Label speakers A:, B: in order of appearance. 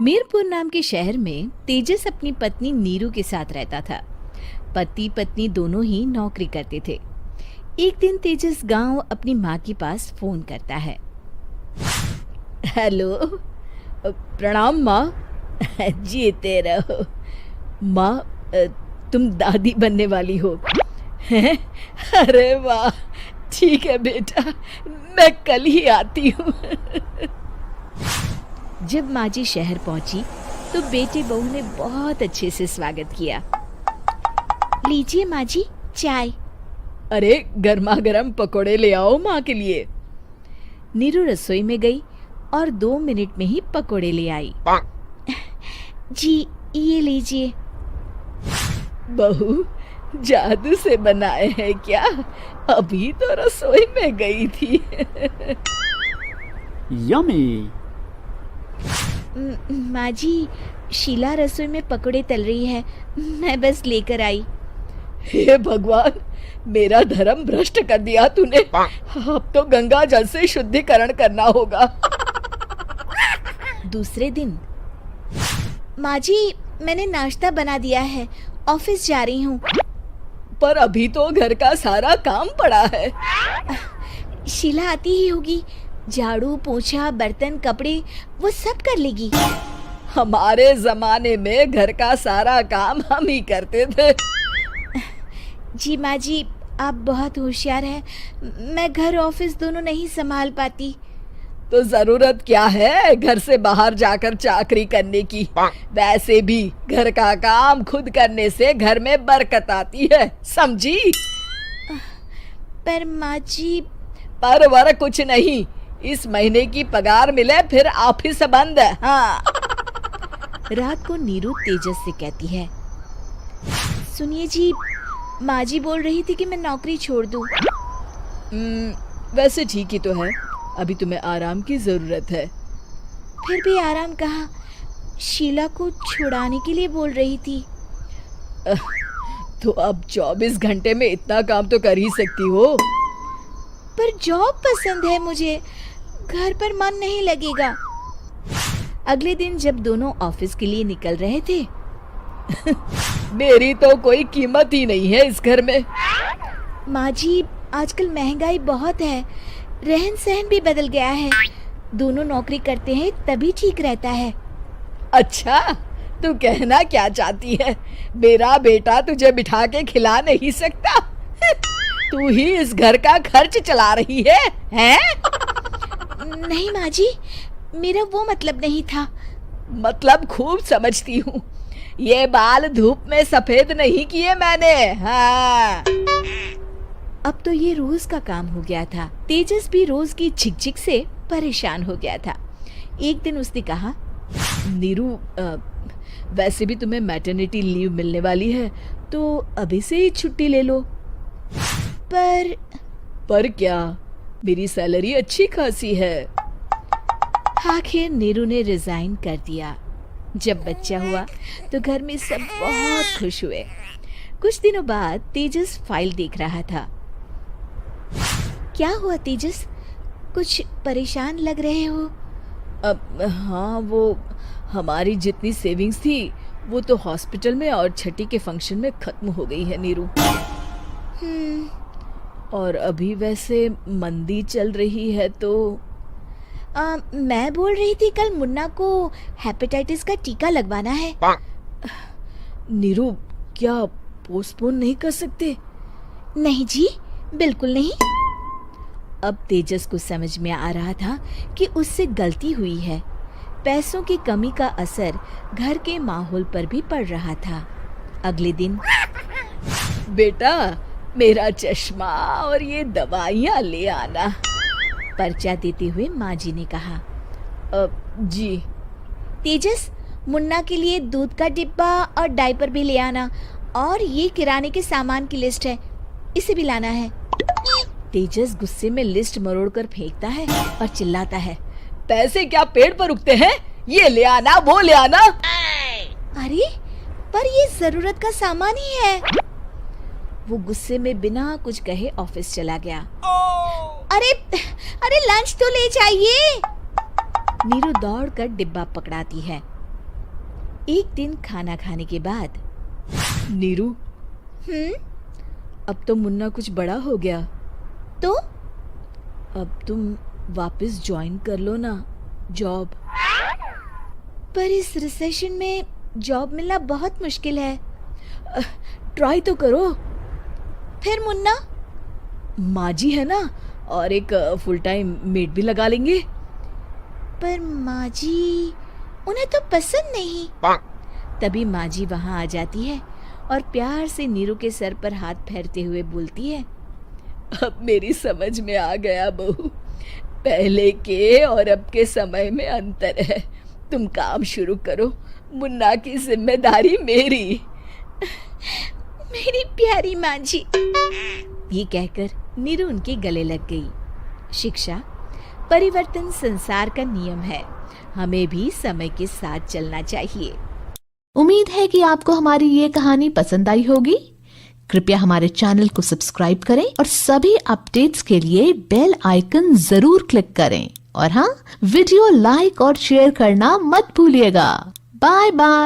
A: मीरपुर नाम के शहर में तेजस अपनी पत्नी नीरू के साथ रहता था। पति पत्नी दोनों ही नौकरी करते थे। एक दिन तेजस गांव अपनी माँ के पास फोन करता है। हेलो, प्रणाम माँ। जीते रहो माँ, तुम दादी बनने वाली हो हैं? अरे वाह, ठीक है बेटा, मैं कल ही आती हूँ। जब माँ जी शहर पहुंची तो बेटे बहू ने बहुत अच्छे से स्वागत किया। लीजिए माँ जी, चाय। अरे गर्मा गर्म पकोड़े ले आओ माँ के लिए। नीरू रसोई में गई और 2 मिनट में ही पकोड़े ले आई। जी ये लीजिए। बहू जादू से बनाए हैं क्या? अभी तो रसोई में गई थी।
B: यम्मी।
A: माँ जी, शीला रसोई में पकोड़े तल रही है, मैं बस लेकर आई। हे भगवान, मेरा धर्म भ्रष्ट कर दिया तूने। अब तो गंगा जल से शुद्धिकरण करना होगा। दूसरे दिन, माँ जी मैंने नाश्ता बना दिया है, ऑफिस जा रही हूँ। पर अभी तो घर का सारा काम पड़ा है। शीला आती ही होगी, झाड़ू पोछा बर्तन कपड़े वो सब कर लेगी। हमारे जमाने में घर का सारा काम हम ही करते थे। जी माँ जी, आप बहुत होशियार हैं, मैं घर ऑफिस दोनों नहीं संभाल पाती। तो जरूरत क्या है घर से बाहर जाकर चाकरी करने की? वैसे भी घर का काम खुद करने से घर में बरकत आती है, समझी? पर माँ जी। पर वर कुछ नहीं, इस महीने की पगार मिले फिर ऑफिस बंद। हाँ। रात को नीरू तेजस से कहती है, सुनिए जी, माँ जी बोल रही थी कि मैं नौकरी छोड़ दूं। वैसे ठीक ही तो है, अभी तुम्हें आराम की जरूरत है। फिर भी आराम कहाँ, शीला को छुड़ाने के लिए बोल रही थी। तो अब 24 घंटे में इतना काम तो कर ही सकती हो। पर जॉब पसंद है मुझे, घर पर मन नहीं लगेगा। अगले दिन जब दोनों ऑफिस के लिए निकल रहे थे, मेरी तो कोई कीमत ही नहीं है इस घर में। माँ जी, आजकल महंगाई बहुत है, रहन सहन भी बदल गया है, दोनों नौकरी करते हैं तभी ठीक रहता है। अच्छा, तू कहना क्या चाहती है? मेरा बेटा तुझे बिठा के खिला नहीं सकता? तू ही इस घर का खर्च चला रही है, हैं? नहीं माँ जी, मेरा वो मतलब नहीं था। मतलब खूब समझती हूँ, ये बाल धूप में सफेद नहीं किए मैंने। हाँ। अब तो ये रोज का काम हो गया था। तेजस भी रोज की झिकझिक से परेशान हो गया था। एक दिन उसने कहा, नीरू, वैसे भी तुम्हें मैटरनिटी लीव मिलने वाली है, तो अभी से ही छुट्टी ले लो। पर क्या, मेरी सैलरी अच्छी खासी है। आखिर नीरू ने रिजाइन कर दिया। जब बच्चा हुआ तो घर में सब बहुत खुश हुए। कुछ दिनों बाद तेजस फाइल देख रहा था। क्या हुआ तेजस, कुछ परेशान लग रहे हो? हाँ, वो हमारी जितनी सेविंग्स थी वो तो हॉस्पिटल में और छठी के फंक्शन में खत्म हो गई है नीरू। और अभी वैसे मंदी चल रही है तो मैं बोल रही थी कल मुन्ना को हेपेटाइटिस का टीका लगवाना है। नीरू, क्या पोस्टपोन नहीं कर सकते? नहीं जी, बिल्कुल नहीं। अब तेजस को समझ में आ रहा था कि उससे गलती हुई है। पैसों की कमी का असर घर के माहौल पर भी पड़ रहा था। अगले दिन, बेटा मेरा चश्मा और ये दवाइयाँ ले आना, पर्चा देते हुए माँ जी ने कहा। जी। तेजस, मुन्ना के लिए दूध का डिब्बा और डायपर भी ले आना, और ये किराने के सामान की लिस्ट है, इसे भी लाना है। तेजस गुस्से में लिस्ट मरोड़कर फेंकता है और चिल्लाता है, पैसे क्या पेड़ पर उगते हैं? ये ले आना, वो ले आना। अरे पर ये जरूरत का सामान ही है। वो गुस्से में बिना कुछ कहे ऑफिस चला गया। अरे लंच तो ले जाइए। नीरू दौड़कर डिब्बा पकड़ाती है एक दिन खाना खाने के बाद, नीरू, अब तो मुन्ना कुछ बड़ा हो गया, तो अब तुम वापस ज्वाइन कर लो ना जॉब। पर इस रिसेशन में जॉब मिलना बहुत मुश्किल है। ट्राई तो करो। फिर मुन्ना? माँ जी है ना, और एक फुल टाइम मेड भी लगा लेंगे। पर माँ जी, उन्हें तो पसंद नहीं। तभी माँ जी वहाँ आ जाती है और प्यार से नीरू के सर पर हाथ फेरते हुए बोलती है, अब मेरी समझ में आ गया बहू, पहले के और अब के समय में अंतर है। तुम काम शुरू करो, मुन्ना की जिम्मेदारी मेरी। मेरी प्यारी माँ जी। ये कहकर नीरू उनके गले लग गई। शिक्षा, परिवर्तन संसार का नियम है, हमें भी समय के साथ चलना चाहिए।
B: उम्मीद है कि आपको हमारी ये कहानी पसंद आई होगी। कृपया हमारे चैनल को सब्सक्राइब करें और सभी अपडेट्स के लिए बेल आइकन जरूर क्लिक करें। और हाँ, वीडियो लाइक और शेयर करना मत भूलिएगा। Bye bye.